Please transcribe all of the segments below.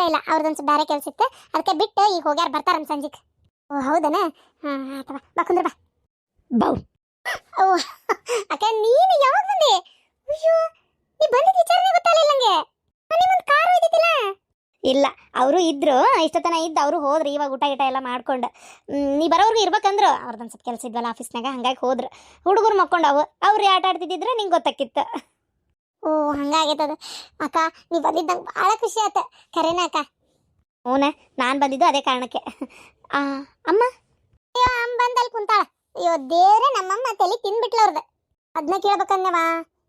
ಇಲ್ಲ ಅವ್ರದೊಂದು ಬೇರೆ ಕೆಲಸ ಇತ್ತು, ಅದಕ್ಕೆ ಬಿಟ್ಟು ಈಗ ಹೋಗ್ಯಾರ, ಬರ್ತಾರ ಸಂಜಿಕ್. ಓ ಹೌದನ? ಹಾಂ ಆಯ್ತವ, ಬಾ ಕುಂದ್ರ ಬಾ. ಬೌ ಓ ಅಕ್ಕ ನೀನು ಯಾವಾಗ ಬಂದೆ? ಅಯ್ಯೋ ನೀ ಬಂದಿದ್ದ ವಿಚಾರನೇ ಗೊತ್ತಾಗಲಿಲ್ಲ ನನಗೆ. ನಿಮ್ಮೊಂದು ಕಾರು ಇದ್ದಿದ್ದಿಲ್ಲ? ಇಲ್ಲ, ಅವರು ಇದ್ರು, ಇಷ್ಟತನ ಇದ್ದು ಅವರು ಹೋದ್ರು. ಇವಾಗ ಊಟ ಗಿಟ ಎಲ್ಲ ಮಾಡ್ಕೊಂಡು ನೀ ಬರೋರ್ಗು ಇರ್ಬೇಕಂದ್ರು. ಅವ್ರದ್ದೊಂದು ಸ್ವಲ್ಪ ಕೆಲಸ ಇದ್ವಲ್ಲ ಆಫೀಸ್ನಾಗ, ಹಂಗಾಗಿ ಹೋದ್ರು. ಹುಡುಗರು ಮಕ್ಕೊಂಡವು, ಅವ್ರು ಆಟ ಆಡ್ತಿದ್ದಿದ್ರೆ ನಿಂಗೆ ಗೊತ್ತಾಕಿತ್ತು. ಓ ಹಂಗಾಗೈತದ ಅಕ್ಕ. ನೀ ಬಂದಿದ್ದಂಗೆ ಭಾಳ ಖುಷಿ ಆತ. ಖರೇನ ಅಕ್ಕ? ಹ್ಞೂನ, ನಾನು ಬಂದಿದ್ದು ಅದೇ ಕಾರಣಕ್ಕೆ. ಅಮ್ಮ ಅಯ್ಯೋ ಅಮ್ಮ ಬಂದಲ್ಲಿ ಕುಂತಾಳ. ಅಯ್ಯೋ ದೇವ್ರೆ, ನಮ್ಮಮ್ಮ ತಲೆ ತಿನ್ಬಿಟ್ಲ ಅವ್ರದ್ದು. ಅದನ್ನ ಕೇಳ್ಬೇಕಂದವ.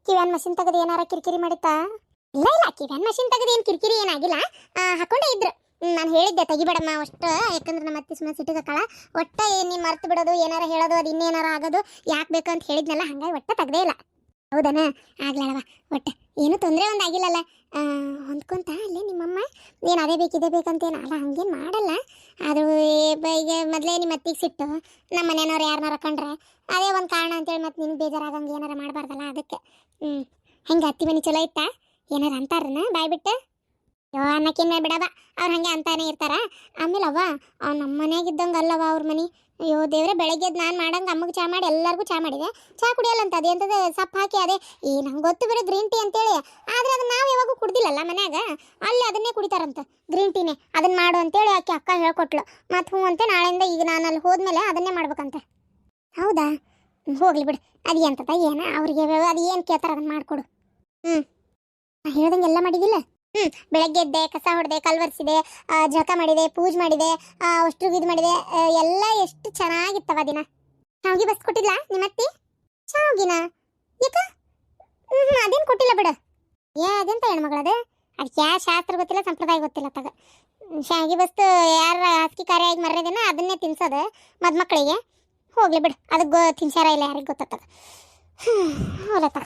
ಕಿವ್ಯಾನ್ ಮಷಿನ್ ತೆಗೆದು ಏನಾರ ಕಿರಿಕಿರಿ ಮಾಡಿತ್ತಾ? ಇಲ್ಲ ಇಲ್ಲ, ಕಿವ್ಯಾನ್ ಮಷಿನ್ ತೆಗೆದು ಏನು ಕಿರಿಕಿರಿ ಏನಾಗಿಲ್ಲ. ಹಾಕೊಂಡೇ ಇದ್ರು. ನಾನು ಹೇಳಿದ್ದೆ ತೆಗಿಬೇಡಮ್ಮ ಅಷ್ಟು, ಯಾಕಂದ್ರೆ ನಮ್ಮ ಅತ್ತಿ ಸುಮ್ಮನೆ ಸಿಟ್ಟಿಗಕ್ಕಳ. ಒಟ್ಟ ನೀನು ಮರ್ತು ಬಿಡೋದು, ಏನಾರ ಹೇಳೋದು, ಅದು ಇನ್ನೇನಾರ ಆಗೋದು ಯಾಕೆ ಬೇಕು ಅಂತ ಹೇಳಿದ್ನಲ್ಲ, ಹಂಗಾಗಿ ಒಟ್ಟ ತೆಗ್ದೇ ಇಲ್ಲ. ಹೌದನ? ಆಗ್ಲವ, ಒಟ್ಟು ಏನೂ ತೊಂದರೆ ಒಂದು ಆಗಿಲ್ಲಲ್ಲ. ಹೊಂದ್ಕೊಂತ ಅಲ್ಲೇ ನಿಮ್ಮಮ್ಮ ಏನು ಅದೇ ಬೇಕು ಇದೇ ಬೇಕಂತೇನು ಅಲ್ಲ, ಹಂಗೇನು ಮಾಡಲ್ಲ. ಆದರೂ ಈಗ ಮೊದಲೇ ನಿಮ್ಮ ಅತ್ತಿಗೆ ಸಿಟ್ಟು, ನಮ್ಮ ಮನೆಯವ್ರು ಯಾರನ್ನಾರ ಕಂಡ್ರೆ ಅದೇ ಒಂದು ಕಾರಣ ಅಂತೇಳಿ ಮತ್ತೆ ನಿನ್ಗೆ ಬೇಜಾರಾಗಂಗೆ ಏನಾರ ಮಾಡಬಾರ್ದಲ್ಲ, ಅದಕ್ಕೆ. ಹೆಂಗೆ ಅತ್ತಿ ಮನೆ ಚಲೋ ಇತ್ತಾ? ಏನಾರು ಅಂತಾರನ ಬಾಯ್ ಬಿಟ್ಟು? ಯೋ ಅನ್ನಕ್ಕಿನ್ನ ಬಿಡವ, ಅವ್ರು ಹಾಗೆ ಅಂತಾನೆ ಇರ್ತಾರ. ಆಮೇಲೆ ಅವ್ವ ನಮ್ಮ ಮನೆಯಾಗಿದ್ದಂಗೆ ಅಲ್ಲವ ಅವ್ರ ಮನೆ. ಅಯ್ಯೋ ದೇವ್ರೆ, ಬೆಳಗ್ಗೆ ನಾನು ಮಾಡಂಗೆ ಅಮ್ಮಗೆ ಚಾ ಮಾಡಿ ಎಲ್ಲರಿಗೂ ಚಾ ಮಾಡಿದೆ. ಚಾ ಕುಡಿಯಲ್ಲಂತ ಅದೇಂತದ ಸಪ್ಪು ಹಾಕಿ ಅದೇ ನಂಗೆ ಗೊತ್ತು ಬಿಡು ಗ್ರೀನ್ ಟೀ ಅಂತೇಳಿ. ಆದರೆ ಅದನ್ನ ನಾವು ಯಾವಾಗೂ ಕುಡ್ದಿಲ್ಲಲ್ಲ ಮನ್ಯಾಗ, ಅಲ್ಲಿ ಅದನ್ನೇ ಕುಡಿತಾರಂತ ಗ್ರೀನ್ ಟೀನೇ. ಅದನ್ನ ಮಾಡು ಅಂತೇಳಿ ಆಕೆ ಅಕ್ಕ ಹೇಳ್ಕೊಟ್ಲು. ಮತ್ತು ಹ್ಞೂ ಅಂತೆ ನಾಳೆಯಿಂದ ಈಗ ನಾನು ಅಲ್ಲಿ ಹೋದ್ಮೇಲೆ ಅದನ್ನೇ ಮಾಡ್ಬೇಕಂತೆ. ಹೌದಾ? ಹೋಗ್ಲಿ ಬಿಡು, ಅದು ಎಂತದ ಏನು ಅವ್ರಿಗೆ ಅದು ಏನು ಕೇಳ್ತಾರ ಅದನ್ನು ಮಾಡಿಕೊಡು. ಹೇಳ್ದಂಗೆ ಎಲ್ಲ ಮಾಡಿದಿಲ್ಲ? ಬೆಳಗ್ಗೆ ಎದ್ದೆ, ಕಸ ಹೊಡೆದೆ, ಕಲ್ವರ್ಸಿದೆ, ಜಳಕ ಮಾಡಿದೆ, ಪೂಜೆ ಮಾಡಿದೆ, ಅಷ್ಟು ಇದು ಮಾಡಿದೆ. ಎಲ್ಲ ಎಷ್ಟು ಚೆನ್ನಾಗಿತ್ತವ ದಿನ. ಶಾವಿಗೆ ಬಸ್ ಕೊಟ್ಟಿಲ್ಲ ನಿಮ್ಮತ್ತಿ? ಶಾವಿಗಿನ ಯಾಕ? ಅದೇನು ಕೊಟ್ಟಿಲ್ಲ ಬಿಡು. ಅದೆಂತ ಹೆಣ್ಮಗಳದು? ಅದಕ್ಕೆ ಯಾವ ಶಾಸ್ತ್ರ ಗೊತ್ತಿಲ್ಲ, ಸಂಪ್ರದಾಯ ಗೊತ್ತಿಲ್ಲ ತಗ. ಶಾವಿಗೆ ಬಸ್ತು ಯಾರ ಹಾಸಿಗೆ ಕಾರ್ಯಾಗಿ ಮರ್ಯದೇನ ಅದನ್ನೇ ತಿನ್ಸೋದು ಮದುಮಕ್ಕಳಿಗೆ. ಹೋಗ್ಲಿ ಬಿಡು, ಅದಕ್ಕೆ ತಿನ್ಸಾರ ಇಲ್ಲ ಯಾರಿಗೆ ಗೊತ್ತಾಗ. ಹೊಲ ತಗ.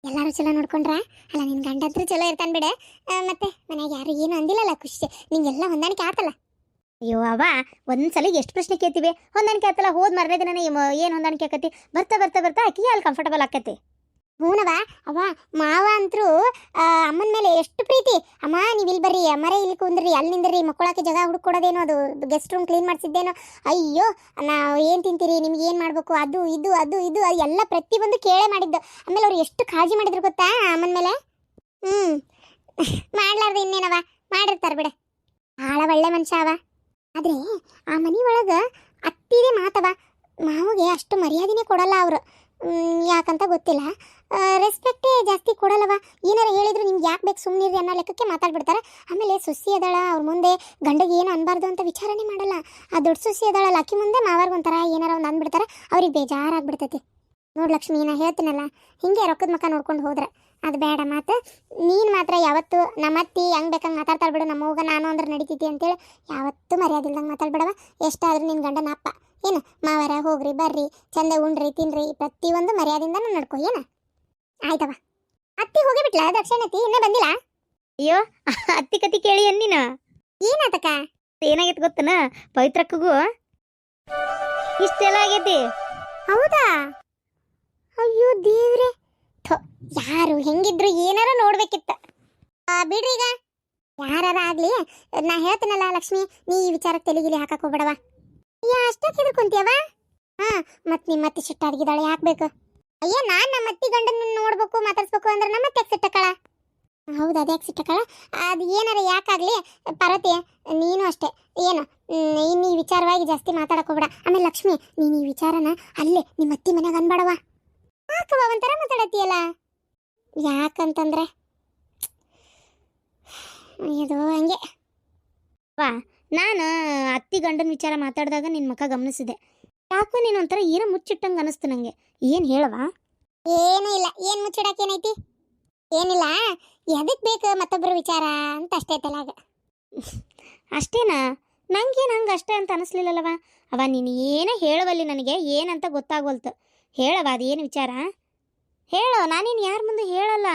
ಎಲ್ಲರೂ ಚಲೋ ನೋಡ್ಕೊಂಡ್ರ? ಅಲ್ಲ ನಿನ್ನ ಗಂಡಂತರೂ ಚಲೋ ಇರ್ತಾನೆ ಬಿಡೆ. ಮತ್ತೆ ಮನೆಯಾಗ ಯಾರು ಏನು ಅಂದಿಲ್ಲಲ್ಲ, ಖುಷಿ ನಿಂಗೆಲ್ಲ ಹೊಂದಾಣಿಕೆ ಆತಲ್ಲ? ಅಯ್ಯೋ ಅವ್ವ, ಒಂದ್ಸಲ ಎಷ್ಟು ಪ್ರಶ್ನೆ ಕೇಳ್ತೀವಿ, ಹೊಂದಾಣಿಕೆ ಆತಲ್ಲ. ಹೋದ್ ಮರನೇ ದಿನ ಏನು ಹೊಂದಾಣಿಕೆ ಆಕತಿ, ಬರ್ತಾ ಬರ್ತಾ ಬರ್ತಾ ಆಕಿಗೆ ಅಲ್ಲಿ ಕಂಫರ್ಟಬಲ್ ಆಕತಿ. ಹೂನವ ಅವ್ವ, ಮಾವ ಅಂತರೂ ಅಮ್ಮನ ಮೇಲೆ ಎಷ್ಟು ಪ್ರೀತಿ. ಅಮ್ಮ ನೀವು ಇಲ್ಲಿ ಬರ್ರಿ, ಅಮ್ಮರೇ ಇಲ್ಲಿ ಕುಂದ್ರಿ, ಅಲ್ಲಿ ನಿಂದ್ರಿ, ಮಕ್ಕಳಕ್ಕೆ ಜಾಗ ಹುಡುಕೊಡೋದೇನೋ, ಅದು ಗೆಸ್ಟ್ ರೂಮ್ ಕ್ಲೀನ್ ಮಾಡಿಸಿದ್ದೇನೋ. ಅಯ್ಯೋ ನಾವು ಏನು ತಿಂತೀರಿ, ನಿಮ್ಗೆ ಏನು ಮಾಡಬೇಕು, ಅದು ಇದು ಅದು ಇದು ಎಲ್ಲ ಪ್ರತಿಯೊಂದು ಕೇಳೇ ಮಾಡಿದ್ದು. ಆಮೇಲೆ ಅವ್ರು ಎಷ್ಟು ಕಾಳಜಿ ಮಾಡಿದ್ರು ಗೊತ್ತಾ ಅಮ್ಮನ ಮೇಲೆ. ಮಾಡ್ಲಾರ್ದು ಇನ್ನೇನವ, ಮಾಡಿರ್ತಾರೆ ಬಿಡ. ಭಾಳ ಒಳ್ಳೆ ಮನುಷ್ಯ ಅವ. ಆದರೆ ಆ ಮನೆ ಒಳಗೆ ಅತ್ತಿದೇ ಮಾತವ, ಮಾವಿಗೆ ಅಷ್ಟು ಮರ್ಯಾದೆನೇ ಕೊಡಲ್ಲ ಅವರು. ಯಾಕಂತ ಗೊತ್ತಿಲ್ಲ, ರೆಸ್ಪೆಕ್ಟೇ ಜಾಸ್ತಿ ಕೊಡಲ್ಲವ. ಏನಾರು ಹೇಳಿದ್ರು ನಿಮ್ಗೆ ಯಾಕೆ ಬೇಕು ಸುಮ್ಮನಿರಿ ಅನ್ನೋ ಲೆಕ್ಕಕ್ಕೆ ಮಾತಾಡ್ಬಿಡ್ತಾರೆ. ಆಮೇಲೆ ಸೊಸಿ ಅದಾಳ, ಅವ್ರ ಮುಂದೆ ಗಂಡಗೆ ಏನು ಅನ್ಬಾರ್ದು ಅಂತ ವಿಚಾರನೇ ಮಾಡಲ್ಲ. ಆ ದೊಡ್ಡ ಸೊಸಿ ಅದಾಳಲ್ಲ, ಅಕ್ಕಿ ಮುಂದೆ ಮಾವಾರ್ಗೊಂಥರ ಏನಾರ ಒಂದು ಅಂದ್ಬಿಡ್ತಾರೆ, ಅವ್ರಿಗೆ ಬೇಜಾರಾಗ್ಬಿಡ್ತೈತಿ. ನೋಡು ಲಕ್ಷ್ಮಿ, ನಾ ಹೇಳ್ತೀನಲ್ಲ, ಹಿಂಗೆ ರೊಕ್ಕದ ಮಕ್ಕ ನೋಡ್ಕೊಂಡು ಹೋದ್ರೆ ಅದು ಬೇಡ ಮಾತು. ನೀನು ಮಾತ್ರ ಯಾವತ್ತು ನಮ್ಮತ್ತಿ ಹೆಂಗೆ ಬೇಕಂಗೆ ಮಾತಾಡ್ತಾಳೆ ಬಿಡು, ನಮ್ಮ ಹೋಗ ನಾನು ಅಂದ್ರೆ ನಡೀತೈತಿ ಅಂತೇಳಿ ಯಾವತ್ತೂ ಮರ್ಯಾದಿಲ್ದಂಗೆ ಮಾತಾಡ್ಬಿಡವ. ಎಷ್ಟಾದರೂ ನಿನ್ನ ಗಂಡನ ಅಪ್ಪ ಏನು ಮಾವರ, ಹೋಗ್ರಿ ಬರ್ರಿ, ಚಂದ ಉಣ್ರಿ ತಿನ್ರಿ, ಪ್ರತಿಯೊಂದು ಮರ್ಯಾದಿಂದ ನಡ್ಕೊ ಏನು. ಆಯ್ತವ. ಅತ್ತಿ ಹೋಗಿ ಬಿಟ್ಲ ದಕ್ಷಿಣತ್ತಿ, ಇನ್ನೂ ಬಂದಿಲ್ಲ? ಅಯ್ಯೋ ಅತ್ತಿ ಕತಿ ಕೇಳಿ ಅನ್ನೀನು. ಏನಾತಕ್ಕ? ಏನಾಗೈತೆ ಗೊತ್ತನ, ಪವಿತ್ರಕ್ಕಗೂ ಇಷ್ಟೆಲ್ಲ ಆಗೈತಿ. ಹೌದಾ? ಅಯ್ಯೋ ದೇವ್ರೆ, ಯಾರು ಹೆಂಗಿದ್ರು ಏನಾರ ನೋಡ್ಬೇಕಿತ್ತ. ಬಿಡ್ರಿ, ಈಗ ಯಾರ ಆಗ್ಲಿ, ನಾ ಹೇಳ್ತೀನಲ್ಲ ಲಕ್ಷ್ಮಿ, ನೀ ಈ ವಿಚಾರಕ್ಕೆ ತೆಲಿಗಿಲಿ ಹಾಕಕ್ ಹೋಗ್ಬೇಡವ. ಅಷ್ಟಕ್ಕೆ ಹೆದರ್ಕೊಂತೀಯವ? ಮತ್ ನಿಮ್ಮತ್ತಿ ಸಿಟ್ಟಾಗಿದ್ದಾಳೆ, ಯಾಕಬೇಕು? ಅಯ್ಯ, ನಾನ್ ನಮ್ಮ ಅತ್ತಿ ಗಂಡನ ನೋಡ್ಬೇಕು ಮಾತಾಡ್ಸ್ಬೇಕು ಅಂದ್ರೆ ನಮ್ಮ ಅತ್ತೆ ಸಿಟ್ಟಕ್ಕಳ. ಹೌದು, ಅದ್ಯಾಕೆ ಸಿಟ್ಟಕ್ಕಳ? ಅದು ಏನಾರ ಯಾಕಾಗ್ಲಿ ಪಾರ್ವತಿ, ನೀನು ಅಷ್ಟೇ ಏನು ಇನ್ನು ಈ ವಿಚಾರವಾಗಿ ಜಾಸ್ತಿ ಮಾತಾಡಕ್ ಹೋಗ್ಬೇಡ. ಆಮೇಲೆ ಲಕ್ಷ್ಮಿ, ನೀನು ಈ ವಿಚಾರನ ಅಲ್ಲೇ ನಿಮ್ಮ ಅತ್ತಿ ಮನೆಯಾಗ ಅನ್ಬೇಡವ. ಯಾಕವ ಒಂಥರ ಮಾತಾಡತ್ತೀಯಲ್ಲ? ಯಾಕಂತಂದ್ರೆ ಇದು ಹಂಗೆ ವಾ. ನಾನು ಅತ್ತಿ ಗಂಡನ ವಿಚಾರ ಮಾತಾಡಿದಾಗ ನಿನ್ನ ಮುಖ ಗಮನಿಸಿದೆ. ಯಾಕೋ ನೀನು ಒಂಥರ ಏನೋ ಮುಚ್ಚಿಟ್ಟಂಗೆ ಅನಿಸ್ತು ನನಗೆ. ಏನು ಹೇಳವ? ಏನೂ ಇಲ್ಲ. ಏನು ಮುಚ್ಚಿಡಕ್ಕೆ ಏನೈತಿ? ಏನಿಲ್ಲ, ಎದಕ್ಕೆ ಬೇಕು ಮತ್ತೊಬ್ಬರ ವಿಚಾರ ಅಂತ ಅಷ್ಟೇ ತಲಾಗ. ಅಷ್ಟೇನಾ? ನಂಗೇನು ಹಂಗೆ ಅಷ್ಟೇ ಅಂತ ಅನಿಸ್ಲಿಲ್ಲವ. ಅವ ನೀನು ಏನೇ ಹೇಳವಲ್ಲಿ, ನನಗೆ ಏನಂತ ಗೊತ್ತಾಗೋಲ್ತು. ಹೇಳವ, ಅದೇನು ವಿಚಾರ ಹೇಳೋ. ನಾನೇನು ಯಾರ ಮುಂದೆ ಹೇಳಲ್ಲ.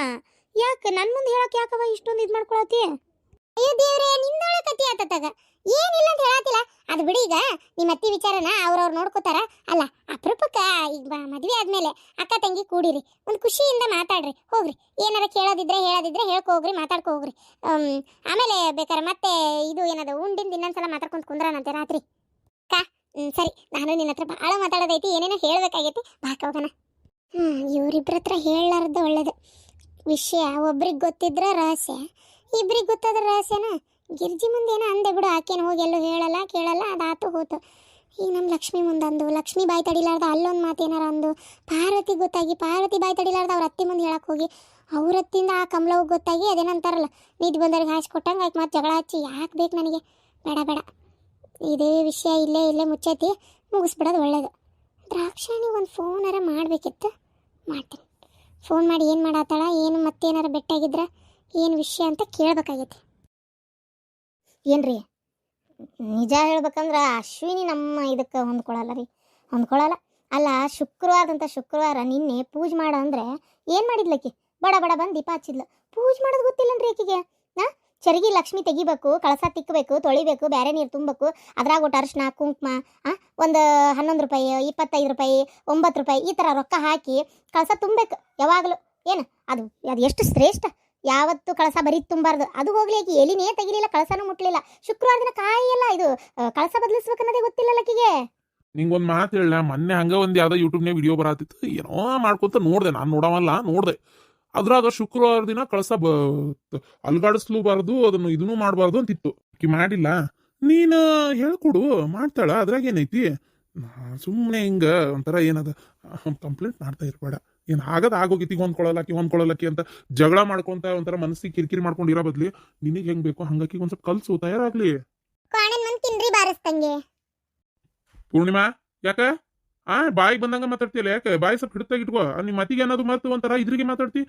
ಯಾಕೆ ನನ್ನ ಮುಂದೆ ಹೇಳಕ್ಕೆ ಯಾಕವ ಇಷ್ಟೊಂದು ಇದು ಮಾಡ್ಕೊಳತಿ? ಅಯ್ಯೋ ದೇವ್ರೆ, ನಿನ್ನೊಳೆ ಕತಿ ಆತತ್ತಾಗ. ಏನಿಲ್ಲ ಅಂತ ಹೇಳತ್ತಿಲ್ಲ. ಅದು ಬಿಡಿ, ಈಗ ನಿಮ್ಮ ಅತ್ತಿ ವಿಚಾರನ ಅವ್ರವ್ರು ನೋಡ್ಕೋತಾರ. ಅಲ್ಲ, ಅಪರೂಪಕ್ಕ ಈಗ ಮದ್ವೆ ಆದ್ಮೇಲೆ ಅಕ್ಕ ತಂಗಿ ಕೂಡಿರಿ, ಒಂದು ಖುಷಿಯಿಂದ ಮಾತಾಡ್ರಿ, ಹೋಗ್ರಿ. ಏನಾರ ಹೇಳೋದಿದ್ರೆ ಹೇಳ್ಕೊ ಹೋಗ್ರಿ, ಮಾತಾಡ್ಕೊ ಹೋಗ್ರಿ. ಆಮೇಲೆ ಬೇಕಾರೆ ಮತ್ತೆ ಇದು ಏನದು ಉಂಡಿಂದ ಇನ್ನೊಂದ್ಸಲ ಮಾತಾಡ್ಕೊಂತ ಕುಂದ್ರನಂತೆ ರಾತ್ರಿ. ಅಕ್ಕ ಸರಿ, ನಾನು ನಿನ್ನ ಹತ್ರ ಭಾಳ ಮಾತಾಡೋದೈತಿ, ಏನೇನೋ ಹೇಳ್ಬೇಕಾಗೈತಿ, ಬಾಕ ಹೋಗೋಣ. ಇವರಿಬ್ಬರ ಹತ್ರ ಹೇಳಲಾರ್ದು ಒಳ್ಳೇದು. ವಿಷಯ ಒಬ್ರಿಗೆ ಗೊತ್ತಿದ್ರೆ ರಹಸ್ಯ, ಇಬ್ರಿಗೆ ಗೊತ್ತಾದ್ರೆ ರಹಸ್ಯನ. ಗಿರ್ಜಿ ಮುಂದೆ ಏನೋ ಅಂದೆ ಬಿಡು, ಆಕೇನು ಹೋಗಿ ಎಲ್ಲೂ ಹೇಳಲ್ಲ ಕೇಳಲ್ಲ, ಅದಾತು ಹೋತು. ಈಗ ನಮ್ಮ ಲಕ್ಷ್ಮಿ ಮುಂದಂದು, ಲಕ್ಷ್ಮಿ ಬಾಯಿ ತಡಿಲಾರ್ದ ಅಲ್ಲೊಂದು ಮಾತು ಏನಾರ ಅಂದು, ಪಾರ್ವತಿ ಗೊತ್ತಾಗಿ ಪಾರ್ವತಿ ಬಾಯಿ ತಡಿಲಾರ್ದ ಅವ್ರ ಅತ್ತಿ ಮುಂದೆ ಹೇಳಕ್ಕೆ ಹೋಗಿ, ಅವ್ರ ಹತ್ತಿಂದ ಆ ಕಮಲವ್ಗೆ ಗೊತ್ತಾಗಿ ಅದೇನಂತಾರಲ್ಲ, ನಿದ್ದು ಬಂದವ್ರಿಗೆ ಹಾಸಿ ಕೊಟ್ಟಂಗೆ ಆಯ್ತು, ಮತ್ತೆ ಜಗಳ ಹಚ್ಚಿ ಯಾಕೆ ಬೇಕು ನನಗೆ? ಬೇಡ ಬೇಡ, ಇದೇ ವಿಷಯ ಇಲ್ಲೇ ಮುಚ್ಚೈತಿ, ಮುಗಿಸ್ಬಿಡೋದು ಒಳ್ಳೇದು. ದ್ರಾಕ್ಷಾಣಿ ಒಂದು ಫೋನಾರ ಮಾಡಬೇಕಿತ್ತು, ಮಾಡ್ತೀನಿ. ಫೋನ್ ಮಾಡಿ ಏನು ಮಾಡತ್ತಾಳ, ಏನು ಮತ್ತೇನಾರ ಬೆಟ್ಟಾಗಿದ್ರೆ ಏನು ವಿಷಯ ಅಂತ ಕೇಳಬೇಕಾಗೈತಿ. ಏನ್ರಿ ನಿಜ ಹೇಳ್ಬೇಕಂದ್ರೆ ಅಶ್ವಿನಿ ನಮ್ಮ ಇದಕ್ಕೆ ಹೊಂದ್ಕೊಳ್ಳಲ್ಲ. ಅಲ್ಲ, ಶುಕ್ರವಾರ ನಿನ್ನೆ ಪೂಜೆ ಮಾಡ ಅಂದ್ರೆ ಏನು ಮಾಡಿದ್ಲಕ್ಕಿ? ಬಡ ಬಂದು ದೀಪ ಹಚ್ಚಿದ್ಲು. ಪೂಜೆ ಮಾಡೋದು ಗೊತ್ತಿಲ್ಲನ್ರಿ ಆಕಿಗೆ. ಚರಗಿ ಲಕ್ಷ್ಮಿ ತೆಗಿಬೇಕು, ಕಳಸ ತಿಕ್ಕಬೇಕು, ತೊಳಿಬೇಕು, ಬೇರೆ ನೀರು ತುಂಬಬೇಕು, ಅದ್ರಾಗ ಒಟ್ಟು ಅರಿಶಿನ ಕುಂಕುಮ ಒಂದು 11 ರೂಪಾಯಿ, 25 ರೂಪಾಯಿ, 9 ರೂಪಾಯಿ ಈ ಥರ ರೊಕ್ಕ ಹಾಕಿ ಕಳಸ ತುಂಬಬೇಕು ಯಾವಾಗಲೂ. ಏನು ಅದು ಎಷ್ಟು ಶ್ರೇಷ್ಠ! ಯಾವತ್ತು ಕಳಸ ಬರೀ ತುಂಬಾರ್ದು. ಅದು ಹೋಗ್ಲಿ, ಆಕಿ ಎಲಿನೇ ತೆಗಿಲಿಲ್ಲ, ಕಳಸನೂ ಮುಟ್ಲಿಲ್ಲ. ಶುಕ್ರವಾರ ದಿನ ಕಾಯಿಲ್ಲ, ಇದು ಕಳಸ ಬದಲಿಸ್ಬೇಕನ್ನೋದೇ ಗೊತ್ತಿಲ್ಲ ಆಕಿಗೆ. ನಿಂಗೊಂದು ಮಾತು ಹೇಳ, ಮೊನ್ನೆ ಹಂಗೆ ಒಂದು ಯಾವುದೋ ಯೂಟ್ಯೂಬ್ನಾಗ ವಿಡಿಯೋ ಬರತ್ತಿತ್ತು, ಏನೋ ಮಾಡ್ಕೊಂತ ನೋಡಿದೆ. ನಾನು ನೋಡೇ ಅದ್ರಾಗ ಶುಕ್ರವಾರ ದಿನ ಕಳಸ ಅಲ್ಗಾಡಿಸ್ಲೂಬಾರ್ದು, ಅದನ್ನು ಇದನ್ನು ಮಾಡಬಾರ್ದು ಅಂತಿತ್ತು. ಆಕಿ ಮಾಡಿಲ್ಲ, ನೀನು ಹೇಳ್ಕೊಡು, ಮಾಡ್ತಾಳ, ಅದ್ರಾಗ ಏನೈತಿ? ಸುಮ್ಮನೆ ಹಿಂಗ ಒಂಥರ ಏನದ ಕಂಪ್ಲೇಂಟ್ ಮಾಡ್ತಾ ಇರ್ಬೇಡ. ಏನು ಆಗೋಗೈತಿ, ಹೊಂದ್ಕೊಳ್ಳಲಕ್ಕಿ ಅಂತ ಜಗಳ ಮಾಡ್ಕೊಂತ ಒಂಥರ ಮನಸ್ಸಿಗೆ ಕಿರಿಕಿರಿ ಮಾಡ್ಕೊಂಡು ಇರೋ ಬದ್ಲಿ ನಿನಗೆ ಹೆಂಗ್ ಬೇಕೋ ಹಂಗಾಕಿ ಒಂದ್ ಸ್ವಲ್ಪ ಕಲ್ಸು, ತಯಾರಾಗ್ಲಿ. ಪೂರ್ಣಿಮಾ, ಯಾಕ ಬಾಯಿಗೆ ಬಂದಂಗ ಮಾತಾಡ್ತಿಯಲ್ಲ? ಯಾಕೆ ಬಾಯಿ ಸ್ವಲ್ಪ ಹಿಡಿತಾಗ ಇಟ್ಕೋ. ನಿಮ್ಮ ಮತಿಗೆ ಏನಾದ್ರು ಮತ್ತೆ ಒಂಥರ ಇದ್ರಿಗೆ ಮಾತಾಡ್ತಿ.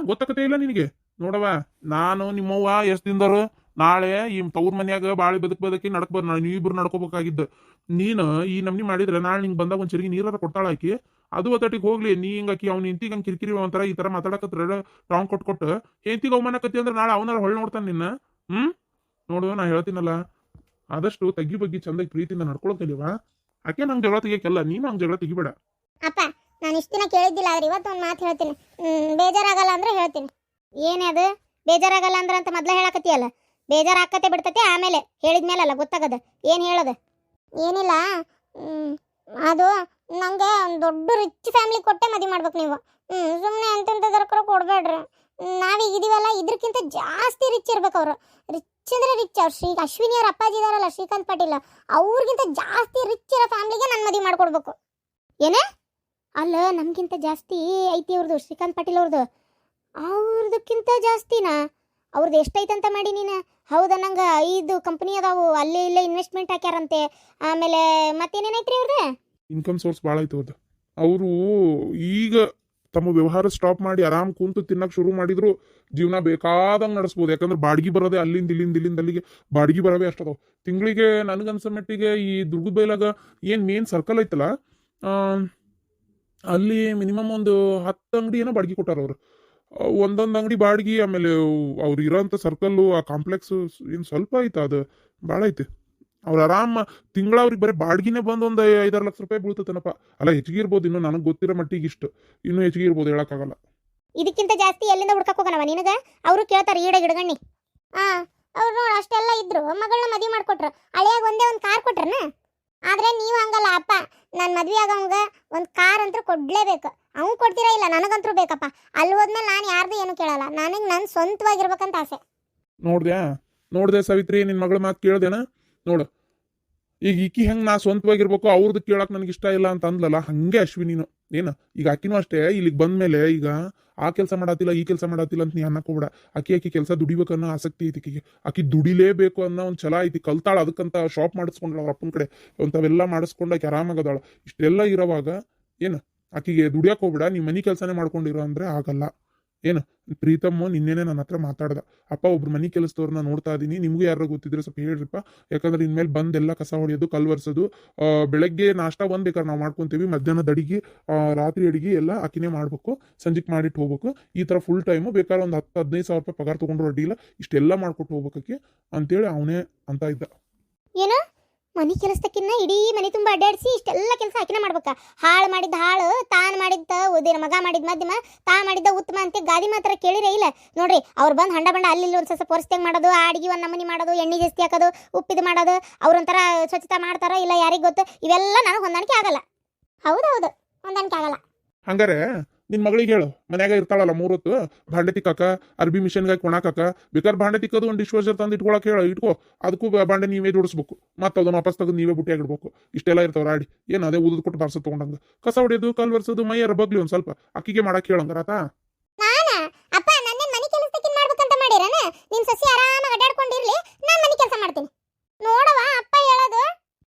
ಗೊತ್ತಾಗತ್ತೆ ಇಲ್ಲ ನಿನಗೆ? ನೋಡವ, ನಾನು ನಿಮ್ಮವ್ವ ಎಷ್ಟು ದಿನದವರು ನಾಳೆ ಈ ತವ್ರ ಮನ್ಯಾಗ ಬಾಳೆ ಬದುಕಿ ನಡ್ಕಬಾರ, ನೀವಿಬ್ರು ನಡ್ಕೋಬೇಕಾಗಿದ್ದು. ನೀನು ಈ ನಮ್ನಿ ಮಾಡಿದ್ರೆ ನಾಳೆ ನಿಂಗೆ ಬಂದಾಗ ಒಂದ್ ಚರಿಗೆ ನೀರಾರ ಕೊಡ್ತಾಳ ಆಕಿ, ಅದು ಒತ್ತಟಿಗೆ ಹೋಗ್ಲಿ. ನೀ ಹಿಂಗಾಕಿ ಅವ್ನ ಹೆಂತಿಗೆ ಹಂಗೆ ಕಿರಿಕಿರಿ ಒಂಥರ ಈ ತರ ಮಾತಾಡಕತ್ರ ಟಾಂಗ್ ಕೊಟ್ಟು ಹೆಂತಿಗೆ ಅವಮಾನಕತಿ ಅಂದ್ರೆ ನಾಳೆ ಅವನಾರ ಹೊಳ್ ನೋಡ್ತಾನೆ ನಿನ್ನ. ನೋಡು, ನಾ ಹೇಳ್ತೀನಲ್ಲ, ಆದಷ್ಟು ತಗ್ಗಿ ಬಗ್ಗೆ ಚಂದಾಗಿ ಪ್ರೀತಿಯಿಂದ ನಡ್ಕೊಳಕಲಿವಾ. ಆಕೆ ನಂಗೆ ಜಗಳ ತೆಗಿಯಕ್ಕಲ್ಲ, ನೀನು ಹಂಗೆ ಜಗಳ ತೆಗಿಬೇಡ. ಅಪ್ಪ, ನಾನು ಇಷ್ಟು ದಿನ ಕೇಳಿದ್ದಿಲ್ಲ, ಆದ್ರೆ ಇವತ್ತೊಂದು ಮಾತು ಹೇಳ್ತೀನಿ. ಬೇಜಾರಾಗಲ್ಲ ಅಂದ್ರೆ ಹೇಳ್ತೀನಿ. ಏನೇ ಅದು ಬೇಜಾರಾಗಲ್ಲ ಅಂದ್ರೆ ಅಂತ ಮೊದಲೇ ಹೇಳಕತ್ತೀಯಲ್ಲ? ಬೇಜಾರಾಕತ್ತೆ ಬಿಡ್ತತೆ, ಆಮೇಲೆ ಹೇಳಿದ್ಮೇಲಲ್ಲ ಗೊತ್ತಾಗದ. ಏನು ಹೇಳೋದು? ಏನಿಲ್ಲ, ಅದು ನಂಗೆ ಒಂದು ದೊಡ್ಡ ರಿಚ್ ಫ್ಯಾಮಿಲಿ ಕೊಟ್ಟೆ ಮದುವೆ ಮಾಡ್ಬೇಕು ನೀವು. ಸುಮ್ಮನೆ ಎಂತೆಂಥ ದರ್ಕಾರ ಕೊಡಬೇಡ್ರಿ. ನಾವೀಗ ಇದೀವಲ್ಲ, ಇದ್ರಕ್ಕಿಂತ ಜಾಸ್ತಿ ರಿಚ್ ಇರ್ಬೇಕು ಅವರು. ರಿಚ್ ಅಂದ್ರೆ ರಿಚ್. ಅವ್ರು ಅಶ್ವಿನಿ ಅವ್ರ ಅಪ್ಪಾಜಿ ಇದಾರಲ್ಲ, ಶ್ರೀಕಾಂತ್ ಪಾಟೀಲ್, ಅವ್ರಿಗಿಂತ ಜಾಸ್ತಿ ರಿಚ್ ಇರೋ ಫ್ಯಾಮಿಲಿಗೆ ನಾನು ಮದುವೆ ಮಾಡ್ಕೊಡ್ಬೇಕು. ಏನೇ? ಅಲ್ಲ, ನಮಗಿಂತ ಜಾಸ್ತಿ ಐತಿ ಅವ್ರದ್ದು, ಶ್ರೀಕಾಂತ್ ಪಾಟೀಲ್ ಅವ್ರದಕ್ಕಿಂತ ಜಾಸ್ತಿನಾ? ಅವ್ರದ್ದು ಎಷ್ಟೈತೆ ಅಂತ ಮಾಡಿ ನೀನು? ಹೌದಾ, ನಂಗೆ 5 ಕಂಪ್ನಿ ಅದಾವು, ಅಲ್ಲೇ ಇಲ್ಲೇ ಇನ್ವೆಸ್ಟ್ಮೆಂಟ್ ಹಾಕ್ಯಾರಂತೆ. ಆಮೇಲೆ ಮತ್ತೇನೇನೈತ್ರಿ ಅವ್ರದ್ದು? ಇನ್ಕಮ್ ಸೋರ್ಸ್ ಭಾಳ ಐತೆ ಅವ್ರದ್ದು. ಅವರು ಈಗ ತಮ್ಮ ವ್ಯವಹಾರ ಸ್ಟಾಪ್ ಮಾಡಿ ಆರಾಮ್ ಕುಂತು ತಿನ್ನಕ್ಕೆ ಶುರು ಮಾಡಿದ್ರು, ಜೀವನ ಬೇಕಾದಂಗೆ ನಡೆಸ್ಬೋದು. ಯಾಕಂದ್ರೆ ಬಾಡಿಗೆ ಬರೋದೇ ಇಲ್ಲಿಂದ ಅಲ್ಲಿಗೆ ಬಾಡಿಗೆ ಬರೋದೇ ಅಷ್ಟದವು. ತಿಂಗಳಿಗೆ ನನಗನ್ಸೋ ಮಟ್ಟಿಗೆ ಈ ದುರ್ಗದ ಬೈಲಾಗ ಏನು ಮೇನ್ ಸರ್ಕಲ್ ಐತಲ್ಲ, ಅಲ್ಲಿ ಮಿನಿಮಮ್ ಒಂದು 10 ಅಂಗಡಿ ಏನೋ ಬಾಡಿಗೆ ಕೊಟ್ಟಾರ ಅವರು. ಒಂದೊಂದು ಅಂಗಡಿ ಬಾಡಿಗೆ, ಆಮೇಲೆ ಅವ್ರು ಇರೋಂಥ ಸರ್ಕಲ್ಲು, ಆ ಕಾಂಪ್ಲೆಕ್ಸ್ ಏನು ಸ್ವಲ್ಪ ಐತೆ, ಅದು ಭಾಳ ಐತೆ. ಅವ್ರು ಆರಾಮ ತಿಂಗಳ ಅವ್ರಿಗೆ ಬರೀ ಬಾಡಿಗೆನೇ ಬಂದು ಒಂದು 5-6 ಲಕ್ಷ ರೂಪಾಯಿ ಬೀಳ್ತತನಪ್ಪ. ಅಲ್ಲ, ಹೆಚ್ಚಿಗೆ ಇರ್ಬೋದು, ಇನ್ನು ನನಗೆ ಗೊತ್ತಿರೋ ಮಟ್ಟಿಗೆ ಇಷ್ಟು, ಇನ್ನೂ ಹೆಚ್ಚಿಗೆ ಇರ್ಬೋದು, ಹೇಳಕ್ಕಾಗಲ್ಲ. ಇದಕ್ಕಿಂತ ಜಾಸ್ತಿ ಎಲ್ಲಿಂದ ಹುಡ್ಕಕ್ ಹೋಗೋಣವ ನಿನಗ? ಅವರು ಕೇಳ್ತಾರೆ ಈಡ ಗಿಡಗಣ್ಣಿ. ಅವ್ರು ನೋಡಿ ಅಷ್ಟೆಲ್ಲ ಇದ್ರು, ಮಗಳನ್ನ ಮದುವೆ ಮಾಡ್ಕೊಟ್ರು, ಹಳೆಯಾಗ ಒಂದೇ ಒಂದು ಕಾರ್ ಕೊಟ್ರನ. ಆದ್ರೆ ನೀವು ಹಂಗಲ್ಲ ಅಪ್ಪ, ನಾನು ಮದ್ವೆ ಆಗವಂಗ ಒಂದು ಕಾರ್ ಅಂತೂ ಕೊಡ್ಲೇಬೇಕು. ಅವ್ನು ಕೊಡ್ತೀರಾ ಇಲ್ಲ, ನನಗಂತೂ ಬೇಕಪ್ಪ. ಅಲ್ಲಿ ಹೋದ್ಮೇಲೆ ನಾನು ಯಾರ್ದು ಏನು ಕೇಳಲ್ಲ, ನನಗೆ ನನ್ನ ಸ್ವಂತವಾಗಿರ್ಬೇಕಂತ ಆಸೆ. ನೋಡ್ದೆ ಸಾವಿತ್ರಿ, ನಿನ್ನ ಮಗಳ ಮಾತು ಕೇಳ್ದೇನ? ನೋಡು, ಈಗ ಈಕಿ ಹೆಂಗೆ ನಾ ಸ್ವಂತವಾಗಿರ್ಬೇಕು, ಅವ್ರದ್ದು ಕೇಳಕ್ಕೆ ನನಗೆ ಇಷ್ಟ ಇಲ್ಲ ಅಂತ ಅಂದ್ಲಲ್ಲ, ಹಂಗೆ ಅಶ್ವಿನಿನು. ಏನು ಈಗ ಆಕಿನೂ ಅಷ್ಟೇ, ಇಲ್ಲಿಗೆ ಬಂದ್ಮೇಲೆ ಈಗ ಆ ಕೆಲಸ ಮಾಡತ್ತಿಲ್ಲ, ಈ ಕೆಲಸ ಮಾಡತ್ತಿಲ್ಲ ಅಂತ ನೀ ಅನ್ನಕೋಬೇಡ. ಆಕಿ ಕೆಲಸ ದುಡಿಬೇಕನ್ನೋ ಆಸಕ್ತಿ ಐತಿ ಆಕಿಗೆ. ಆಕಿ ದುಡಿಲೇಬೇಕು ಅನ್ನೋ ಒಂದು ಛಲ ಐತಿ, ಕಲ್ತಾಳ. ಅದಕ್ಕಂತ ಶಾಪ್ ಮಾಡಿಸ್ಕೊಂಡ್ಳ ಅವ್ರ ಅಪ್ಪನ ಕಡೆ, ಅಂಥವೆಲ್ಲ ಮಾಡಿಸ್ಕೊಂಡು ಆಕೆ ಆರಾಮಾಗದಾಳ. ಇಷ್ಟೆಲ್ಲ ಇರೋವಾಗ ಏನು ಆಕಿಗೆ ದುಡಿಯಕ್ಕೆ ಹೋಗ್ಬೇಡ, ನೀ ಮನೆ ಕೆಲಸನೇ ಮಾಡ್ಕೊಂಡಿರೋ ಅಂದ್ರೆ ಆಗಲ್ಲ. ಏನು ಪ್ರೀತಮ್ಮ ನಿನ್ನೆನೆ ನನ್ನ ಹತ್ರ ಮಾತಾಡ್ದ, ಅಪ್ಪ ಒಬ್ರು ಮನೆ ಕೆಲಸದವ್ರನ್ನ ನೋಡ್ತಾ ಇದೀನಿ, ನಿಮ್ಗೂ ಯಾರು ಗೊತ್ತಿದ್ರೆ ಸ್ವಲ್ಪ ಹೇಳ್ರಿಪ್ಪ. ಯಾಕಂದ್ರೆ ಇನ್ಮೇಲೆ ಬಂದೆಲ್ಲ ಕಸ ಹೊಡೆಯೋದು, ಕಲ್ವರ್ಸೋದು, ಬೆಳಗ್ಗೆ ನಾಷ್ಟ ಒಂದ್ ಬೇಕಾದ್ರೆ ನಾವು ಮಾಡ್ಕೊಂತೀವಿ, ಮಧ್ಯಾಹ್ನದ ಅಡಿಗೆ, ರಾತ್ರಿ ಅಡಿಗೆ ಎಲ್ಲ ಆಕಿನೇ ಮಾಡ್ಬೇಕು, ಸಂಜೆಗೆ ಮಾಡಿಟ್ಟು ಹೋಗ್ಬೇಕು. ಈ ತರ ಫುಲ್ ಟೈಮು ಬೇಕಾದ್ರೆ ಒಂದು 10-15 ಸಾವಿರ ರೂಪಾಯಿ ಪಗಾರ ತೊಗೊಂಡ್ರು ಅಡ್ಡಿ ಇಲ್ಲ, ಇಷ್ಟೆಲ್ಲ ಮಾಡ್ಕೊಟ್ಟು ಹೋಗ್ಬೇಕಕ್ಕೆ ಅಂತೇಳಿ ಅವನೇ ಅಂತ ಇದ್ದ. ಏನು ಮನಿ ಕೆಲಸದಕ್ಕಿನ್ನ ಇಡೀ ಮನೆ ತುಂಬ ಅಡ್ಡಾಡಿಸಿ ಇಷ್ಟೆಲ್ಲ ಕೆಲಸ ಆಕಿನ ಮಾಡ್ಬೇಕಾ? ಹಾಳು ಮಾಡಿದ್ದ ಹಾಳು, ತಾನು ಮಾಡಿದ್ದ ಉದಿನ, ಮಗ ಮಾಡಿದ ಮಧ್ಯಮ, ತಾ ಮಾಡಿದ್ದ ಉತ್ತಮ ಅಂತ ಗಾದಿ ಮಾತ್ರ ಕೇಳಿರೇ ಇಲ್ಲ ನೋಡ್ರಿ. ಅವ್ರು ಬಂದು ಹಂಡ ಬಂಡ ಅಲ್ಲಿ ಒಂದು ಸ್ವಲ್ಪ ಪೊರಿಸ್ದಂಗೆ ಮಾಡೋದು, ಅಡಿಗೆ ಒಂದು ನಮೂನಿ ಮಾಡೋದು, ಎಣ್ಣೆ ಜಾಸ್ತಿ ಹಾಕೋದು, ಉಪ್ಪಿದು ಮಾಡೋದು, ಅವ್ರೊಂಥರ ಸ್ವಚ್ಛತಾ ಮಾಡ್ತಾರೋ ಇಲ್ಲ ಯಾರಿಗೆ ಗೊತ್ತು. ಇವೆಲ್ಲ ನನಗೆ ಹೊಂದಾಣಿಕೆ ಆಗಲ್ಲ. ಹೌದೌದು, ಹೊಂದಾಣಿಕೆ ಆಗಲ್ಲ. ಹಂಗಾರೆ ನಿನ್ ಮಗಳಿಗೆ ಹೇಳು, ಮನ್ಯಾಗ ಇರ್ತಾಳಲ್ಲ 3 ಹೊತ್ತು ಭಾಂಡೆ ತಿಕ್ಕಾಕ, ಅರ್ಬಿ ಮಿಷನ್ಗೆ ಕೊಣಾಕಾಕ, ಬೇಕಾದ್ರೆ ಭಾಂಡೆ ತಿಕ್ಕೋದು ಒಂದು ಡಿಶ್ ವಾಷರ್ ತಂದು ಇಟ್ಕೊಳಕ್ ಹೇಳು, ಇಟ್ಕೋ. ಅದಕ್ಕೂ ಭಾಂಡೆ ನೀವೇ ಜೋಡಿಸ್ಬೇಕು, ಮತ್ತೆ ಅದನ್ನ ವಾಪಸ್ ತೆಗೆದು ನೀವೇ ಬುಟ್ಟಿಯಾಗಿಡ್ಬೇಕು. ಇಷ್ಟೆಲ್ಲ ಇರ್ತಾವ ರಾಡಿ. ಏನು ಅದೇ ಉದ್ದ ಕೊಟ್ಟು ಬಾರ್ಸ ತಗೊಂಡಂಗ ಕಸ ಹೊಡೆಯೋದು, ಕಲ್ ವರ್ಸೋದು, ಮೈಯಾರ ಬಗ್ಲಿ ಒಂದ್ ಸ್ವಲ್ಪ ಅಕ್ಕಿಗೆ ಮಾಡಕ್ ಹೇಳಂಗಾರತಾ. ಅಪ್ಪ ನನ್ನ ಮನೆ ಕೆಲಸಕ್ಕೆ ಮಾಡ್ಬೇಕಂತ ಮಾಡಿರನ? ನಿನ್ ಸಸಿ ಆರಾಮಾಗಿ ಅಡ್ಡಾಡ್ಕೊಂಡಿರ್ಲಿ, ನಾನು ಮನೆ ಕೆಲಸ ಮಾಡ್ತೀನಿ. ನೋಡವ ಅಪ್ಪ ಹೇಳೋದು,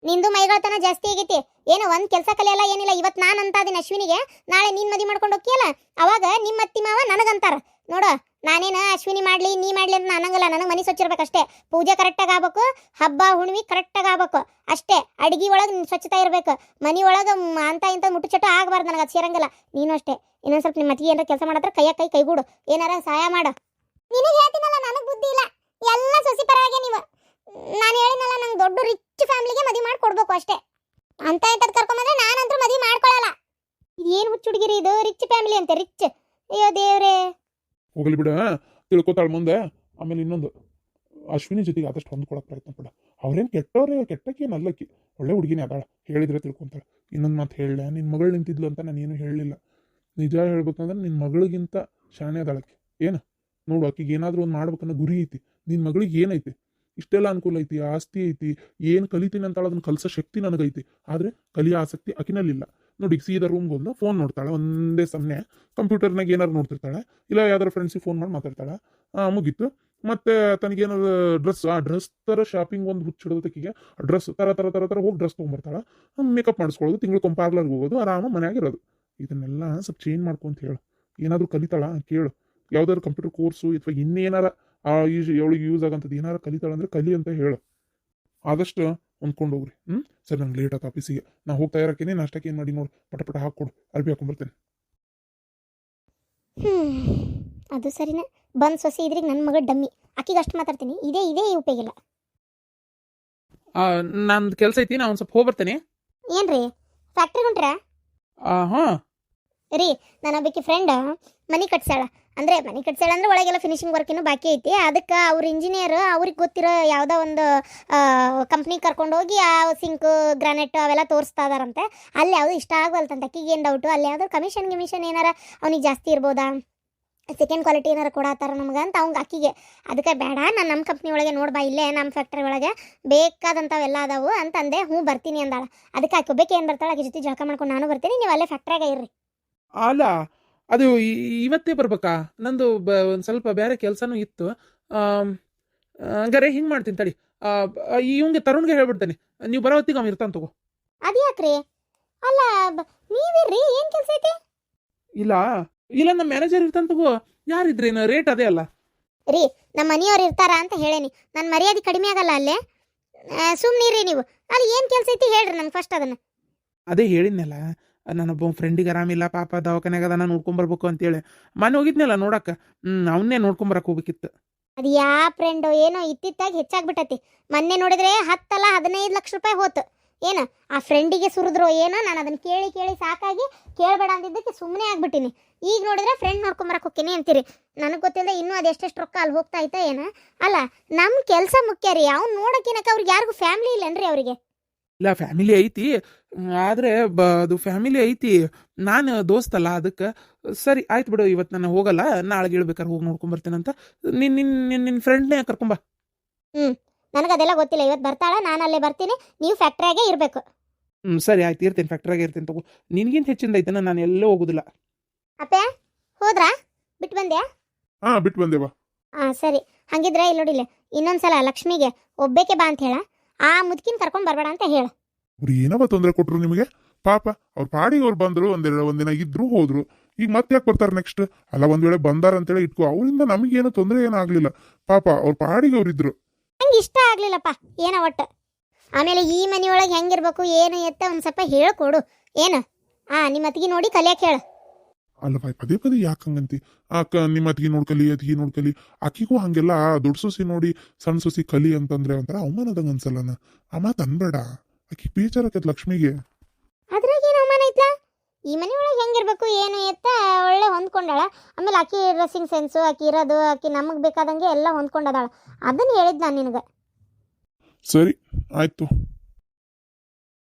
ನಿಂದು ಮೈಗಳತನ ಜಾಸ್ತಿ ಆಗೈತಿ. ಏನೋ ಒಂದ್ ಕೆಲಸ ಕಲಿಯಲ್ಲ ಏನಿಲ್ಲ. ಇವತ್ತು ನಾನು ಅಂತ ಅದೀನಿ ಅಶ್ವಿನಿಗೆ, ನಾಳೆ ನೀನ್ ಮದಿ ಮಾಡ್ಕೊಂಡು ಹೋಗ್ಯಲ್ಲ, ಅವಾಗ ನಿಮ್ಮ ಅತ್ತಿ ಮಾವ ನನಗಂತಾರ. ನೋಡು, ನಾನೇನ ಅಶ್ವಿನಿ ಮಾಡ್ಲಿ ನೀ ಮಾಡ್ಲಿ ಅಂತ ನನಗಲ್ಲ. ನನಗೆ ಮನೆ ಸ್ವಚ್ಛ ಇರ್ಬೇಕಷ್ಟೇ. ಪೂಜೆ ಕರೆಕ್ಟಾಗಿ ಆಗ್ಬೇಕು, ಹಬ್ಬ ಹುಣ್ಣಿಮೆ ಕರೆಕ್ಟಾಗಿ ಆಗ್ಬೇಕು ಅಷ್ಟೇ. ಅಡಿಗೆ ಒಳಗೆ ಸ್ವಚ್ಛತಾ ಇರ್ಬೇಕು, ಮನಿ ಒಳಗೆ ಅಂತ ಇಂಥ ಮುಟ್ಟು ಚಟ ಆಗಬಾರ್ದು. ನನಗೆ ಅದು ಸೇರಂಗಿಲ್ಲ. ನೀನು ಅಷ್ಟೇ. ಇನ್ನೊಂದು ಸ್ವಲ್ಪ ನಿಮ್ಮ ಮತ್ತಿಗೆ ಏನಾರ ಕೆಲಸ ಮಾಡತ್ರ ಕೈಗೂಡು, ಏನಾರ ಸಹಾಯ ಮಾಡು. ನಿನಗೆ ಹೇಳ್ತೀನಲ್ಲ, ನನಗೆ ಬುದ್ಧಿ ಇಲ್ಲ. ಎಲ್ಲ ಸೊಸಿ ಪರವಾಗಿ ನೀವು. ನಾನು ಹೇಳಿನಲ್ಲ, ನಂಗೆ ದೊಡ್ಡ ರಿಚ್ ಫ್ಯಾಮಿಲಿಗೆ ಮದುವೆ ಮಾಡಿ ಕೊಡ್ಬೇಕು ಅಷ್ಟೇ. ಅಂತ ಇಂಥದ್ದು ಕರ್ಕೊಂಬಂದ್ರೆ ನಾನಂತೂ ಮದುವೆ ಮಾಡ್ಕೊಳ್ಳಲ್ಲ. ಏನು ಹುಚ್ಚು ಹುಡುಗಿರಿ ಇದು, ರಿಚ್ ಫ್ಯಾಮಿಲಿ ಅಂತೆ, ರಿಚ್. ಅಯ್ಯೋ ದೇವ್ರೇ. ಹೋಗ್ಲಿ ಬಿಡ, ತಿಳ್ಕೊತಾಳ ಮುಂದೆ. ಆಮೇಲೆ ಇನ್ನೊಂದು, ಅಶ್ವಿನಿ ಜೊತೆಗೆ ಆದಷ್ಟು ಹೊಂದ್ಕೊಳಕ್ ಪ್ರಯತ್ನ ಪಡ. ಅವ್ರೇನು ಕೆಟ್ಟವ್ರೆ, ಕೆಟ್ಟಕ್ಕೇನು ಅಲ್ಲಕ್ಕಿ, ಒಳ್ಳೆ ಹುಡುಗಿನೇ ಅದಾಳ. ಹೇಳಿದ್ರೆ ತಿಳ್ಕೊಂತಾಳೆ. ಇನ್ನೊಂದು ಮಾತು ಹೇಳ, ನಿನ್ನ ಮಗಳು ನಿಂತಿದ್ಲು ಅಂತ ನಾನು ಏನು ಹೇಳಲಿಲ್ಲ. ನಿಜ ಹೇಳ್ಬೇಕಂದ್ರೆ ನಿನ್ನ ಮಗಳಿಗಿಂತ ಶಾಣೆ ಅದಾಳಕ್ಕೆ. ಏನು ನೋಡು, ಆಕಿಗೆ ಏನಾದರೂ ಒಂದು ಮಾಡ್ಬೇಕನ್ನೋ ಗುರಿ ಐತಿ. ನಿನ್ನ ಮಗಳಿಗೆ ಏನೈತಿ? ಇಷ್ಟೆಲ್ಲ ಅನುಕೂಲ ಐತಿ, ಆಸ್ತಿ ಐತಿ, ಏನು ಕಲಿತೀನಿ ಅಂತಾಳೆ ಅದನ್ನ ಕಲಿಸೋ ಶಕ್ತಿ ನನಗೈತಿ. ಆದರೆ ಕಲಿಯೋ ಆಸಕ್ತಿ ಆಕಿನಲ್ಲಿಲ್ಲ. ನೋಡಿ, ಸೀದಾ ರೂಮ್ಗೆ ಹೋದ್ಲು, ಫೋನ್ ನೋಡ್ತಾಳೆ ಒಂದೇ ಸಮನೆ. ಕಂಪ್ಯೂಟರ್ನಾಗ ಏನಾರು ನೋಡ್ತಿರ್ತಾಳೆ, ಇಲ್ಲ ಯಾವ್ದಾರು ಫ್ರೆಂಡ್ಸಿಗೆ ಫೋನ್ ಮಾಡಿ ಮಾತಾಡ್ತಾಳೆ. ಮುಗೀತು. ಮತ್ತೆ ತನಗೇನಾದ್ರು ಡ್ರೆಸ್ ಥರ ಶಾಪಿಂಗ್ ಒಂದು ಹುಚ್ಚಿಡೋದಕ್ಕಿಗೆ ಡ್ರೆಸ್ ತರ ಹೋಗಿ ಡ್ರೆಸ್ ತೊಗೊಂಬರ್ತಾಳೆ. ಮೇಕಪ್ ಮಾಡಿಸ್ಕೊಳ್ಳೋದು, ತಿಂಗ್ಳಿಗೆ ಪಾರ್ಲರ್ಗೆ ಹೋಗೋದು, ಆರಾಮ ಮನೆಯಾಗಿರೋದು. ಇದನ್ನೆಲ್ಲ ಸ್ವಲ್ಪ ಚೇಂಜ್ ಮಾಡ್ಕೊಂತ ಹೇಳು. ಏನಾದರೂ ಕಲಿತಾಳ ಕೇಳು. ಯಾವ್ದಾದ್ರು ಕಂಪ್ಯೂಟರ್ ಕೋರ್ಸು ಅಥವಾ ಇನ್ನೇನಾರ ಅವಳಿಗೆ ಯೂಸ್ ಆಗಂಥದ್ದು ಏನಾರು ಕಲಿತಾಳಂದ್ರೆ ಕಲಿ ಅಂತ ಹೇಳು. ಆದಷ್ಟು ಹೊಂದ್ಕೊಂಡು ಹೋಗ್ರಿ. ಸರ್, ನಂಗೆ ಲೇಟ್ ಆಯ್ತು ಆಫೀಸಿಗೆ. ನಾ ಹೋಗ್ತಾ ಇರೋಕ್ಕೇನೆ ನಾಷ್ಟಕ್ಕೆ ಏನು ಮಾಡಿ ನೋಡು, ಪಟ ಹಾಕ್ಕೊಡು, ಅರ್ಬಿ ಹಾಕೊಂಡ್ಬರ್ತೇನೆ. ಅದು ಸರಿನಾ. ಬಂದು ಸೊಸೆ ಇದ್ರಿಗೆ ನನ್ನ ಮಗಳು ಡಮ್ಮಿ. ಆಕಿಗೆ ಅಷ್ಟು ಮಾತಾಡ್ತೀನಿ, ಇದೇ ಉಪಯೋಗ ಇಲ್ಲ. ನಂದು ಕೆಲಸ ಐತಿ, ನಾ ಒಂದು ಸ್ವಲ್ಪ ಹೋಗ್ಬರ್ತೇನೆ. ಏನ್ರಿ, ಫ್ಯಾಕ್ಟ್ರಿಗೆ ಹೊಂಟ್ರಾ? ಹಾಂ ರೀ, ನನ್ನ ಒಬ್ಬಾಕಿ ಫ್ರೆಂಡ್ ಮನೆ ಕಟ್ಸಾಳ. ಅಂದರೆ ಮನೆ ಕಟ್ಸಾಳ ಅಂದ್ರೆ ಒಳಗೆಲ್ಲ ಫಿನಿಶಿಂಗ್ ವರ್ಕ್ ಇನ್ನೂ ಬಾಕಿ ಐತಿ. ಅದಕ್ಕೆ ಅವ್ರ ಇಂಜಿನಿಯರ್ ಅವ್ರಿಗೆ ಗೊತ್ತಿರೋ ಯಾವುದೋ ಒಂದು ಕಂಪ್ನಿಗೆ ಕರ್ಕೊಂಡೋಗಿ ಆ ಸಿಂಕು, ಗ್ರಾನೈಟ್ ಅವೆಲ್ಲ ತೋರಿಸ್ತಾ ಇದಾರಂತೆ. ಅಲ್ಲಿ ಯಾವುದು ಇಷ್ಟ ಆಗವಲ್ತಂತೆ. ಅಕ್ಕಿಗೆ ಏನು ಡೌಟು, ಅಲ್ಲಿ ಯಾವ್ದು ಕಮಿಷನ್ ಏನಾರ ಅವ್ನಿಗೆ ಜಾಸ್ತಿ ಇರ್ಬೋದಾ, ಸೆಕೆಂಡ್ ಕ್ವಾಲಿಟಿ ಏನಾರು ಕೊಡತ್ತಾರ ನಮ್ಗೆ ಅಂತ ಅವ್ಗೆ ಅಕ್ಕಿಗೆ. ಅದಕ್ಕೆ ಬೇಡ, ನಾನು ನಮ್ಮ ಕಂಪ್ನಿ ಒಳಗೆ ನೋಡ್ಬಾ, ಇಲ್ಲೇ ನಮ್ಮ ಫ್ಯಾಕ್ಟ್ರಿ ಒಳಗೆ ಬೇಕಾದಂಥವೆಲ್ಲ ಅದಾವು ಅಂತಂದೆ. ಬರ್ತೀನಿ ಅಂದಾಳ. ಅದಕ್ಕೆ ಆಕೆ ಒಬ್ಬಕ್ಕೆ ಏನು ಬರ್ತಾಳೆ, ಆಕೆ ಜೊತೆ ಜಳಕ ಮಾಡ್ಕೊಂಡು ನಾನು ಬರ್ತೀನಿ, ನೀವು ಅಲ್ಲೇ ಫ್ಯಾಕ್ಟ್ರಿಯಾಗ ಇರ್ರಿ. ಅಲ್ಲ, ಅದು ಇವತ್ತೇ ಬರ್ಬೇಕಾ? ನಂದು ಒಂದು ಸ್ವಲ್ಪ ಬೇರೆ ಕೆಲಸನೂ ಇತ್ತು. ಹಂಗಾರೆ ಹಿಂಗೆ ಮಾಡ್ತೀನಿ ತಡಿ. ಇವಂಗೆ ತರುಣ್ಗೆ ಹೇಳ್ಬಿಡ್ತೇನೆ, ನೀವು ಬರೋ ಹೊತ್ತಿಗೆ ಅವ್ನು ಇರ್ತಾನೆ ತಗೋ. ಅದು ಯಾಕ್ರಿ? ಅಲ್ಲ, ನೀವಿರ್ರಿ, ಏನು ಕೆಲಸ ಐತಿ? ಇಲ್ಲ ನಮ್ಮ ಮ್ಯಾನೇಜರ್ ಇರ್ತಾನೆ ತಗೋ. ಯಾರಿದ್ರೇನು, ರೇಟ್ ಅದೇ ಅಲ್ಲ ರೀ. ನಮ್ಮ ಮನೆಯವ್ರು ಇರ್ತಾರ ಅಂತ ಹೇಳೇನಿ. ನನ್ನ ಮರ್ಯಾದೆ ಕಡಿಮೆ ಆಗಲ್ಲ ಅಲ್ಲೇ. ಸುಮ್ಮನಿರಿ ನೀವು. ಅಲ್ಲಿ ಏನು ಕೆಲಸ ಐತಿ ಹೇಳ್ರಿ ನಂಗೆ ಫಸ್ಟ್ ಅದನ್ನು. ಅದೇ ಹೇಳಿದ್ನಲ್ಲ, ನನ್ನೊಬ್ಬ ಫ್ರೆಂಡಿಗೆ ಆರಾಮಿಲ್ಲ, ಪಾಪ ದವಾಖಾನೆಗೆ ಅದನ್ನ ನೋಡ್ಕೊಂಬರ್ಬೇಕು ಅಂತೇಳಿ ಮನೆ ಹೋಗಿದ್ನಲ್ಲ ನೋಡಕ್ಕೆ. ಅವನ್ನೇ ನೋಡ್ಕೊಂಬರಕ್ಕೆ ಹೋಗ್ಬೇಕಿತ್ತು. ಅದು ಯಾವ ಫ್ರೆಂಡು ಏನೋ ಇತ್ತಿತ್ತಾಗಿ ಹೆಚ್ಚಾಗ್ಬಿಟ್ಟತಿ. ಮೊನ್ನೆ ನೋಡಿದ್ರೆ 10 ಅಲ್ಲ 15 ಲಕ್ಷ ರೂಪಾಯಿ ಹೋತು. ಏನು ಆ ಫ್ರೆಂಡಿಗೆ ಸುರಿದ್ರು ಏನೋ. ನಾನು ಅದನ್ನು ಕೇಳಿ ಸಾಕಾಗಿ ಕೇಳಬೇಡ ಅಂದಿದ್ದಕ್ಕೆ ಸುಮ್ಮನೆ ಆಗ್ಬಿಟ್ಟಿನಿ. ಈಗ ನೋಡಿದ್ರೆ ಫ್ರೆಂಡ್ ನೋಡ್ಕೊಂಬರಕ್ಕೆ ಹೋಗ್ತೀನಿ ಅಂತೀರಿ. ನನಗೆ ಗೊತ್ತಿಲ್ಲದೆ ಇನ್ನೂ ಅದೆಷ್ಟೆಷ್ಟು ರೊಕ್ಕ ಅಲ್ಲಿ ಹೋಗ್ತಾ ಐತೆ ಏನೋ. ಅಲ್ಲ, ನಮ್ಮ ಕೆಲಸ ಮುಖ್ಯ ರೀ. ಅವ್ನು ನೋಡೋಕ್ಕೇನಕ್ಕೆ ಅವ್ರಿಗೆ ಯಾರಿಗೂ ಫ್ಯಾಮಿಲಿ ಇಲ್ಲನ್ರಿ ಅವರಿಗೆ? ಇಲ್ಲ, ಫ್ಯಾಮಿಲಿ ಐತಿ. ಆದರೆ ಅದು ಫ್ಯಾಮಿಲಿ ಐತಿ, ನಾನು ದೋಸ್ತಲ್ಲ. ಅದಕ್ಕೆ ಸರಿ ಆಯ್ತು ಬಿಡು, ಇವತ್ತು ನಾನು ಹೋಗಲ್ಲ, ನಾಳೆಗೆ ಇಳ್ಬೇಕಾರೆ ಹೋಗಿ ನೋಡ್ಕೊಂಬರ್ತೇನಂತ. ನಿನ್ನ ಫ್ರೆಂಡ್ನೇ ಕರ್ಕೊಂಬ. ನನಗೆ ಅದೆಲ್ಲ ಗೊತ್ತಿಲ್ಲ. ಇವತ್ತು ಬರ್ತಾಳ, ನಾನು ಅಲ್ಲೇ ಬರ್ತೀನಿ, ನೀವು ಫ್ಯಾಕ್ಟ್ರಿಯಾಗೆ ಇರಬೇಕು. ಸರಿ ಆಯ್ತು, ಇರ್ತೀನಿ, ಫ್ಯಾಕ್ಟ್ರಿಯಾಗೆ ಇರ್ತೀನಿ ತಗೋ. ನಿನಗಿಂತ ಹೆಚ್ಚಿಂದ ಐತೆ, ನಾನು ಎಲ್ಲೂ ಹೋಗೋದಿಲ್ಲ. ಅಪ್ಪೆ ಹೋದ್ರಾ? ಬಿಟ್ಟು ಬಂದ್ಯಾ? ಬಿಟ್ಟು ಬಂದೇವಾ. ಸರಿ. ಹಂಗಿದ್ರೆ ಇಲ್ಲಿ ನೋಡಿಲ್ಲ, ಇನ್ನೊಂದ್ಸಲ ಲಕ್ಷ್ಮಿಗೆ ಒಬ್ಬೇಕೆ ಬಾ ಅಂತ ಹೇಳ. ಆ ಮುದ್ಕಿನ ಕರ್ಕೊಂಡು ಬರಬೇಡ ಅಂತ ಹೇಳ. ಅವ್ರು ಏನವ ತೊಂದರೆ ಕೊಟ್ರು ನಿಮಗೆ? ಪಾಪ ಅವ್ರ ಪಾಡಿಗೆ ಅವ್ರು ಬಂದ್ರು, ಒಂದಿನ ಇದ್ರು ಹೋದ್ರು. ಈಗ ಮತ್ತೆ ಯಾಕೆ ಬರ್ತಾರೆ ನೆಕ್ಸ್ಟ್? ಅಲ್ಲ, ಒಂದ್ ವೇಳೆ ಬಂದಾರ ಅಂತೇಳಿ ಇಟ್ಕೋ, ಅವರಿಂದ ನಮಗೇನು ತೊಂದರೆ ಏನೂ ಆಗ್ಲಿಲ್ಲ. ಪಾಪ ಅವ್ರ ಪಾಡಿಗೆ ಅವ್ರಿದ್ರು. ನಂಗೆ ಇಷ್ಟ ಆಗ್ಲಿಲ್ಲಪ್ಪ ಏನೋ ಒಟ್ಟು. ಆಮೇಲೆ ಈ ಮನೆಯೊಳಗೆ ಹೆಂಗಿರ್ಬೇಕು ಏನು ಎತ್ತ ಒಂದು ಸ್ವಲ್ಪ ಹೇಳ್ಕೊಡು. ಏನು ನಿಮ್ಮ ಅತ್ತಿಗೆ ನೋಡಿ ಕಲಿಯಕ್ಕೆ ಹೇಳು. ಅಲ್ಲಪ್ಪ ಪದೇ ಪದೇ ಯಾಕೆ ಹಂಗಂತಿ ನಿಮ್ಮ ಅತ್ತಿಗೆ ನೋಡ್ಕಲಿ ಆಕಿಗೂ ಹಂಗೆಲ್ಲ ದೊಡ್ಡ ಸೊಸಿ ನೋಡಿ ಸಣ್ಣ ಸೊಸಿ ಕಲಿ ಅಂತಂದ್ರೆ ಒಂಥರ ಅವಮಾನದಂಗ ಅನ್ಸಲ್ಲನ ಆ ಮಾತು ಅನ್ಬೇಡ. ಆಕಿ ಬೇಜಾರಕತ್ ಲಕ್ಷ್ಮಿಗೆ. ಅದ್ರಾಗ ಏನು ಅವಮಾನ ಐತ್ಲಾ? ಈ ಮನೆ ಒಳಗೆ ಹೆಂಗಿರ್ಬೇಕು ಏನು ಎತ್ತ ಒಳ್ಳೆ ಹೊಂದ್ಕೊಂಡಾಳ. ಆಮೇಲೆ ಆಕಿ ಡ್ರೆಸ್ಸಿಂಗ್ ಸೆನ್ಸು, ಆಕಿ ಇರೋದು, ಆಕಿ ನಮಗೆ ಬೇಕಾದಂಗೆ ಎಲ್ಲ ಹೊಂದ್ಕೊಂಡದಾಳ. ಅದನ್ನ ಹೇಳಿದ್ ನಾನು ನಿನಗೆ. ಸರಿ ಆಯ್ತು.